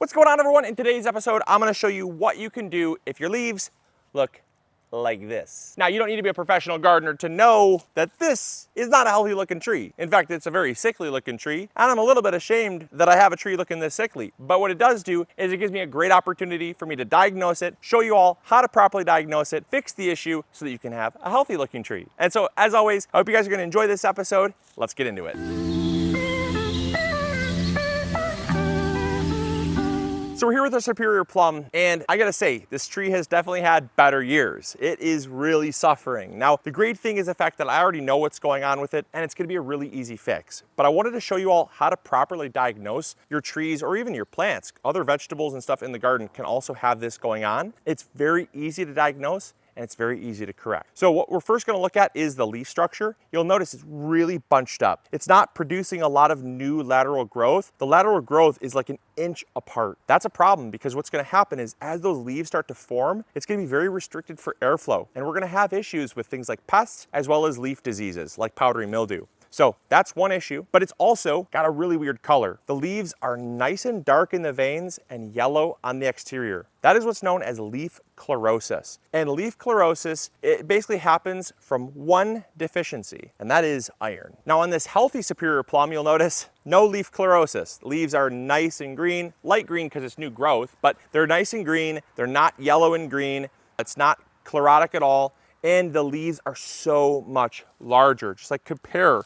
What's going on, everyone? In today's episode, I'm gonna show you what you can do if your leaves look like this. Now, you don't need to be a professional gardener to know that this is not a healthy looking tree. In fact, it's a very sickly looking tree, and I'm a little bit ashamed that I have a tree looking this sickly. But what it does do is it gives me a great opportunity for me to diagnose it, show you all how to properly diagnose it, fix the issue so that you can have a healthy looking tree. And so, as always, I hope you guys are gonna enjoy this episode. Let's get into it. So we're here with a Superior Plum, and I gotta say, this tree has definitely had better years. It is really suffering. Now, the great thing is the fact that I already know what's going on with it, and it's gonna be a really easy fix. But I wanted to show you all how to properly diagnose your trees or even your plants. Other vegetables and stuff in the garden can also have this going on. It's very easy to diagnose, and it's very easy to correct. So what we're first gonna look at is the leaf structure. You'll notice it's really bunched up. It's not producing a lot of new lateral growth. The lateral growth is like an inch apart. That's a problem because what's gonna happen is as those leaves start to form, it's gonna be very restricted for airflow. And we're gonna have issues with things like pests as well as leaf diseases like powdery mildew. So that's one issue, but it's also got a really weird color. The leaves are nice and dark in the veins and yellow on the exterior. That is what's known as leaf chlorosis. And leaf chlorosis, it basically happens from one deficiency, and that is iron. Now on this healthy Superior Plum, you'll notice no leaf chlorosis. The leaves are nice and green, light green because it's new growth, but they're nice and green. They're not yellow and green. It's not chlorotic at all. And the leaves are so much larger. Just like compare.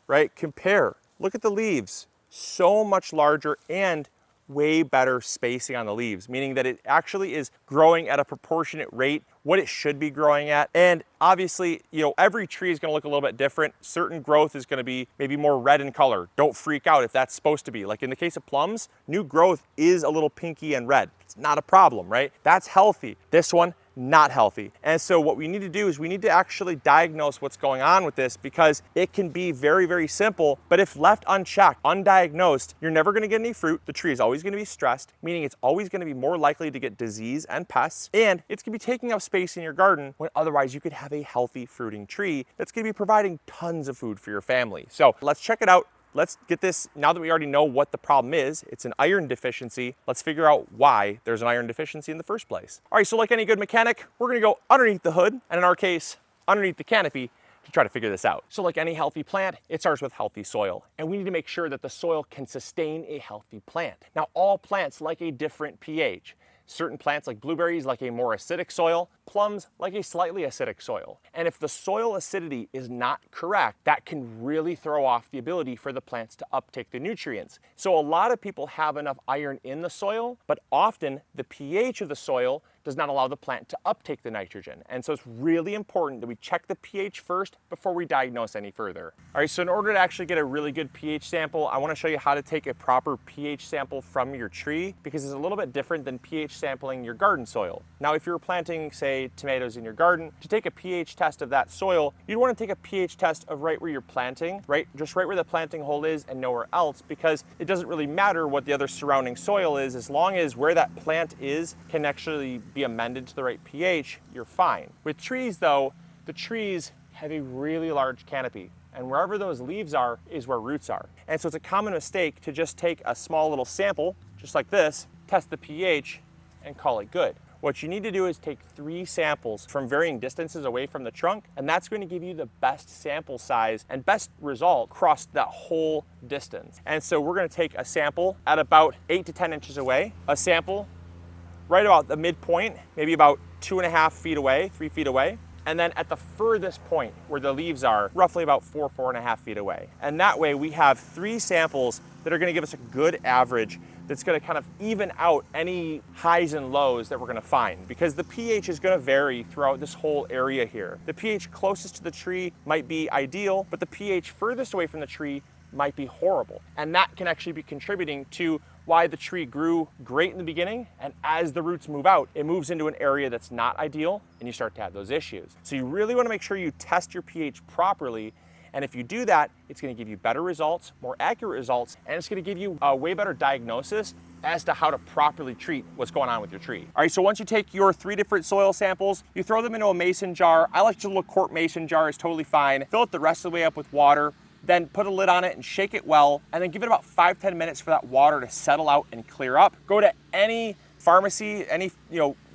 Right? Compare. Look at the leaves. So much larger and way better spacing on the leaves, meaning that it actually is growing at a proportionate rate what it should be growing at. And obviously, every tree is going to look a little bit different. Certain growth is going to be maybe more red in color. Don't freak out if that's supposed to be. Like in the case of plums, new growth is a little pinky and red. It's not a problem, right? That's healthy. This one, not healthy. And so what we need to do is we need to actually diagnose what's going on with this because it can be very, very simple, but if left unchecked, undiagnosed, you're never gonna get any fruit. The tree is always gonna be stressed, meaning it's always gonna be more likely to get disease and pests, and it's gonna be taking up space in your garden when otherwise you could have a healthy fruiting tree that's gonna be providing tons of food for your family. So let's check it out. Let's get this, now that we already know what the problem is, it's an iron deficiency, let's figure out why there's an iron deficiency in the first place. All right, so like any good mechanic, we're gonna go underneath the hood, and in our case, underneath the canopy, to try to figure this out. So like any healthy plant, it starts with healthy soil, and we need to make sure that the soil can sustain a healthy plant. Now, all plants like a different pH. Certain plants like blueberries like a more acidic soil, plums like a slightly acidic soil. And if the soil acidity is not correct, that can really throw off the ability for the plants to uptake the nutrients. So a lot of people have enough iron in the soil, but often the pH of the soil does not allow the plant to uptake the nitrogen. And so it's really important that we check the pH first before we diagnose any further. All right, so in order to actually get a really good pH sample, I wanna show you how to take a proper pH sample from your tree because it's a little bit different than pH sampling your garden soil. Now, if you're planting, say, tomatoes in your garden, to take a pH test of that soil, you'd wanna take a pH test of right where you're planting, right? Just right where the planting hole is and nowhere else, because it doesn't really matter what the other surrounding soil is, as long as where that plant is can actually be amended to the right pH, you're fine. With trees though, the trees have a really large canopy, and wherever those leaves are is where roots are. And so it's a common mistake to just take a small little sample, just like this, test the pH, and call it good. What you need to do is take 3 samples from varying distances away from the trunk, and that's going to give you the best sample size and best result across that whole distance. And so we're going to take a sample at about 8 to 10 inches away, a sample right about the midpoint, maybe about 2.5 feet away, 3 feet away, and then at the furthest point where the leaves are, roughly about 4.5 feet away. And that way we have 3 samples that are gonna give us a good average that's gonna kind of even out any highs and lows that we're gonna find, because the pH is gonna vary throughout this whole area here. The pH closest to the tree might be ideal, but the pH furthest away from the tree might be horrible. And that can actually be contributing to why the tree grew great in the beginning, and as the roots move out, it moves into an area that's not ideal, and you start to have those issues. So you really wanna make sure you test your pH properly, and if you do that, it's gonna give you better results, more accurate results, and it's gonna give you a way better diagnosis as to how to properly treat what's going on with your tree. All right, so once you take your 3 different soil samples, you throw them into a mason jar. I like to do a little quart mason jar, is totally fine. Fill it the rest of the way up with water. then put a lid on it and shake it well, and then give it about 5-10 minutes for that water to settle out and clear up. Go to any pharmacy, any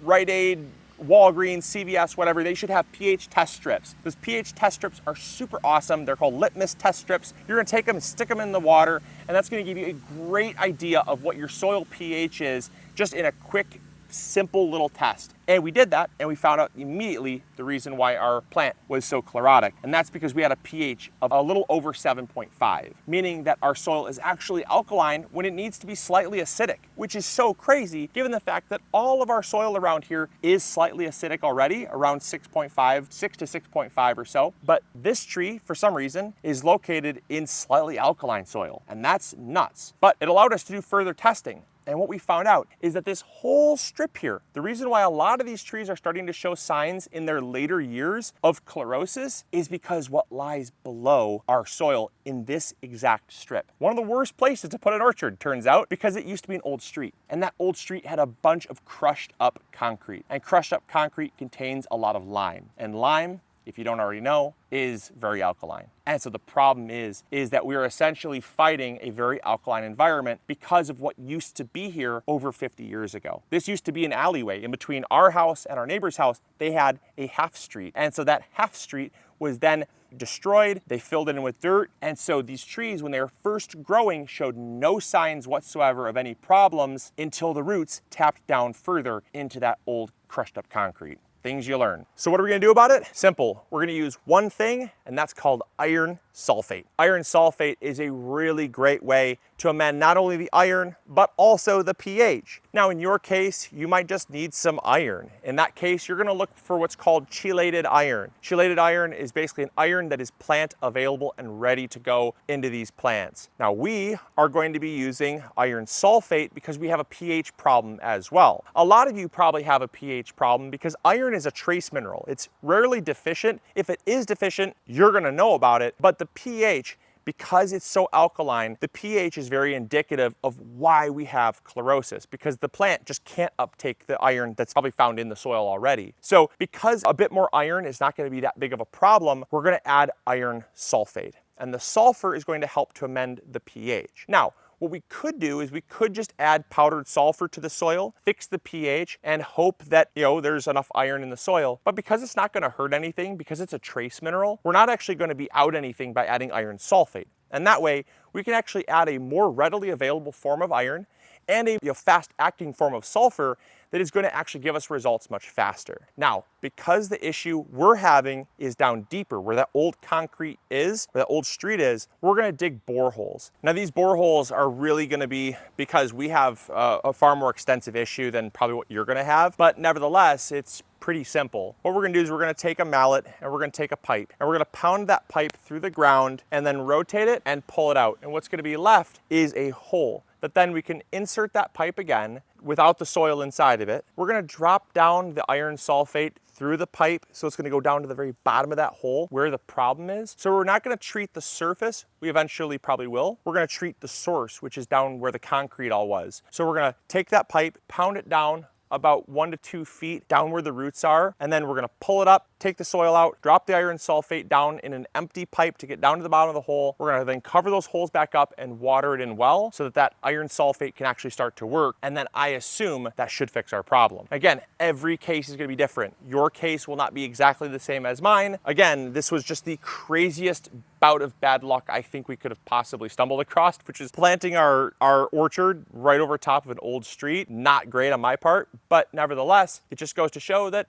Rite Aid, Walgreens, CVS, whatever, they should have pH test strips. Those pH test strips are super awesome. They're called litmus test strips. You're gonna take them and stick them in the water, and that's gonna give you a great idea of what your soil pH is just in a quick, simple little test. And we did that, and we found out immediately the reason why our plant was so chlorotic. And that's because we had a pH of a little over 7.5, meaning that our soil is actually alkaline when it needs to be slightly acidic, which is so crazy given the fact that all of our soil around here is slightly acidic already, around 6.5, 6 to 6.5 or so. But this tree, for some reason, is located in slightly alkaline soil, and that's nuts. But it allowed us to do further testing. And what we found out is that this whole strip here, the reason why a lot of these trees are starting to show signs in their later years of chlorosis is because what lies below our soil in this exact strip. One of the worst places to put an orchard, turns out, because it used to be an old street. And that old street had a bunch of crushed up concrete. And crushed up concrete contains a lot of lime. And lime, if you don't already know, is very alkaline. And so the problem is that we are essentially fighting a very alkaline environment because of what used to be here over 50 years ago. This used to be an alleyway. In between our house and our neighbor's house, they had a half street. And so that half street was then destroyed. They filled it in with dirt. And so these trees, when they were first growing, showed no signs whatsoever of any problems until the roots tapped down further into that old crushed up concrete. Things you learn. So what are we gonna do about it? Simple. We're gonna use one thing, and that's called iron sulfate. Iron sulfate is a really great way to amend not only the iron, but also the pH. Now, in your case, you might just need some iron. In that case, you're gonna look for what's called chelated iron. Chelated iron is basically an iron that is plant available and ready to go into these plants. Now, we are going to be using iron sulfate because we have a pH problem as well. A lot of you probably have a pH problem because iron is a trace mineral. It's rarely deficient. If it is deficient, you're gonna know about it, but the pH, because it's so alkaline, the pH is very indicative of why we have chlorosis, because the plant just can't uptake the iron that's probably found in the soil already. So because a bit more iron is not going to be that big of a problem, we're going to add iron sulfate. And the sulfur is going to help to amend the pH. Now, what we could do is we could just add powdered sulfur to the soil, fix the pH, and hope that, there's enough iron in the soil. But because it's not gonna hurt anything, because it's a trace mineral, we're not actually gonna be out anything by adding iron sulfate. And that way, we can actually add a more readily available form of iron and a fast-acting form of sulfur that is going to actually give us results much faster. Now, because the issue we're having is down deeper, where that old concrete is, where that old street is, we're going to dig boreholes. Now, these boreholes are really going to be because we have a far more extensive issue than probably what you're going to have, but nevertheless, it's pretty simple. What we're gonna do is we're gonna take a mallet and we're gonna take a pipe and we're gonna pound that pipe through the ground and then rotate it and pull it out. And what's gonna be left is a hole that then we can insert that pipe again without the soil inside of it. We're gonna drop down the iron sulfate through the pipe, so it's gonna go down to the very bottom of that hole where the problem is. So we're not gonna treat the surface, we eventually probably will. We're gonna treat the source, which is down where the concrete all was. So we're gonna take that pipe, pound it down about 1 to 2 feet down where the roots are, and then we're gonna pull it up, take the soil out, drop the iron sulfate down in an empty pipe to get down to the bottom of the hole. We're gonna then cover those holes back up and water it in well so that that iron sulfate can actually start to work, and then I assume that should fix our problem. Again, every case is gonna be different. Your case will not be exactly the same as mine. Again, this was just the craziest bout of bad luck I think we could have possibly stumbled across, which is planting our orchard right over top of an old street. Not great on my part, but nevertheless, it just goes to show that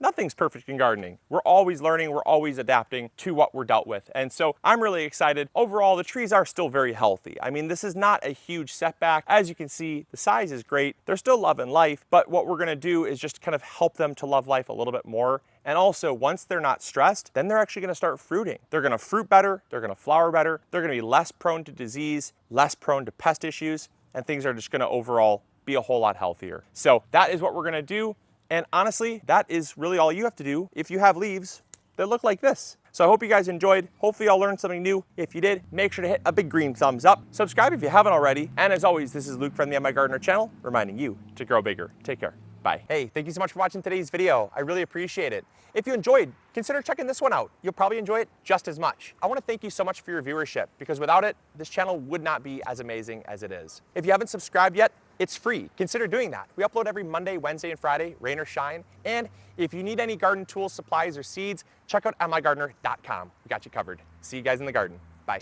nothing's perfect in gardening. We're always learning, we're always adapting to what we're dealt with. And so I'm really excited. Overall, the trees are still very healthy. I mean, this is not a huge setback. As you can see, the size is great. They're still loving life, but what we're gonna do is just kind of help them to love life a little bit more. And also, once they're not stressed, then they're actually gonna start fruiting. They're gonna fruit better, they're gonna flower better, they're gonna be less prone to disease, less prone to pest issues, and things are just gonna overall be a whole lot healthier. So that is what we're gonna do. And honestly, that is really all you have to do if you have leaves that look like this. So I hope you guys enjoyed. Hopefully y'all learned something new. If you did, make sure to hit a big green thumbs up. Subscribe if you haven't already. And as always, this is Luke from the MIgardener channel, reminding you to grow bigger. Take care. Bye. Hey, thank you so much for watching today's video. I really appreciate it. If you enjoyed, consider checking this one out. You'll probably enjoy it just as much. I want to thank you so much for your viewership, because without it, this channel would not be as amazing as it is. If you haven't subscribed yet, it's free. Consider doing that. We upload every Monday, Wednesday, and Friday, rain or shine. And if you need any garden tools, supplies, or seeds, check out MIgardener.com. We got you covered. See you guys in the garden. Bye.